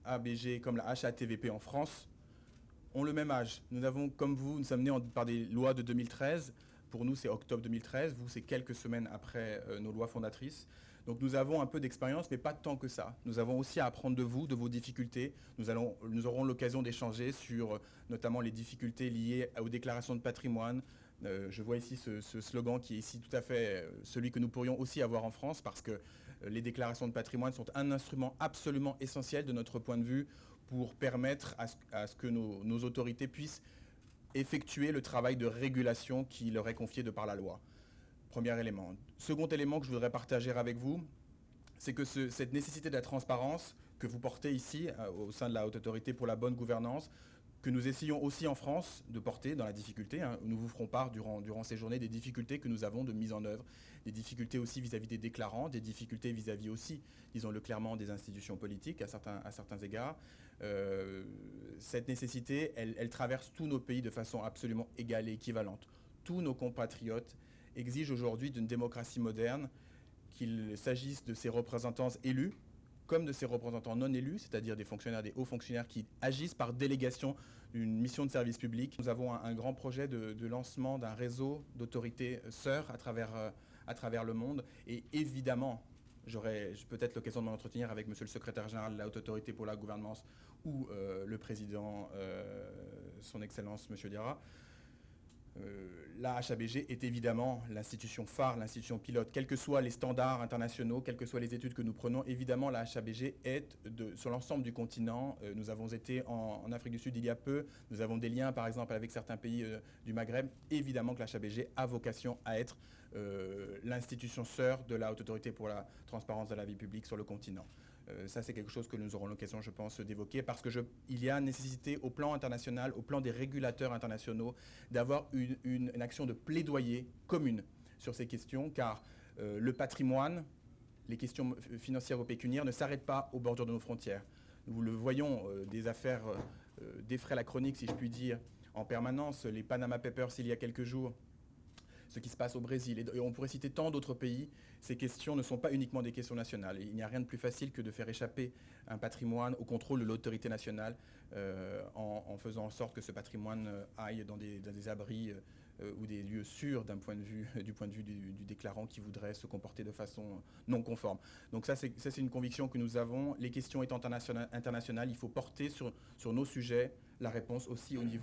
HABG comme la HATVP en France ont le même âge. Nous avons, comme vous, nous sommes nés par des lois de 2013. Pour nous, c'est octobre 2013. Vous, c'est quelques semaines après nos lois fondatrices. Donc nous avons un peu d'expérience, mais pas tant que ça. Nous avons aussi à apprendre de vous, de vos difficultés. Nous aurons l'occasion d'échanger sur notamment les difficultés liées aux déclarations de patrimoine. Je vois ici ce slogan qui est ici tout à fait celui que nous pourrions aussi avoir en France, parce que les déclarations de patrimoine sont un instrument absolument essentiel de notre point de vue pour permettre à ce que nos autorités puissent effectuer le travail de régulation qui leur est confié de par la loi. Premier élément. Second élément que je voudrais partager avec vous, c'est que cette nécessité de la transparence que vous portez ici au sein de la Haute Autorité pour la bonne gouvernance, que nous essayons aussi en France de porter dans la difficulté. Nous vous ferons part durant ces journées des difficultés que nous avons de mise en œuvre, des difficultés aussi vis-à-vis des déclarants, des difficultés vis-à-vis aussi, disons-le clairement, des institutions politiques à certains égards. Cette nécessité, elle traverse tous nos pays de façon absolument égale et équivalente. Tous nos compatriotes exigent aujourd'hui d'une démocratie moderne, qu'il s'agisse de ses représentants élus, comme de ses représentants non élus, c'est-à-dire des fonctionnaires, des hauts fonctionnaires qui agissent par délégation d'une mission de service public. Nous avons un grand projet de lancement d'un réseau d'autorités sœurs à travers le monde. Et évidemment, j'aurai peut-être l'occasion de m'entretenir avec monsieur le secrétaire général de la Haute Autorité pour la gouvernance ou le président, son Excellence, monsieur Diarra. La HABG est évidemment l'institution phare, l'institution pilote. Quels que soient les standards internationaux, quelles que soient les études que nous prenons, évidemment, la HABG est sur l'ensemble du continent. Nous avons été en Afrique du Sud il y a peu. Nous avons des liens, par exemple, avec certains pays du Maghreb. Évidemment que la HABG a vocation à être l'institution sœur de la Haute Autorité pour la transparence de la vie publique sur le continent. Ça, c'est quelque chose que nous aurons l'occasion, je pense, d'évoquer, parce qu'il y a nécessité au plan international, au plan des régulateurs internationaux, d'avoir une action de plaidoyer commune sur ces questions, car le patrimoine, les questions financières ou pécuniaires ne s'arrêtent pas aux bordures de nos frontières. Nous le voyons, des affaires défraient la chronique, si je puis dire, en permanence. Les Panama Papers, il y a quelques jours, ce qui se passe au Brésil, et on pourrait citer tant d'autres pays. Ces questions ne sont pas uniquement des questions nationales. Il n'y a rien de plus facile que de faire échapper un patrimoine au contrôle de l'autorité nationale en faisant en sorte que ce patrimoine aille dans des abris ou des lieux sûrs du point de vue du déclarant qui voudrait se comporter de façon non conforme. Donc ça, c'est une conviction que nous avons. Les questions étant internationales, il faut porter sur nos sujets la réponse aussi au niveau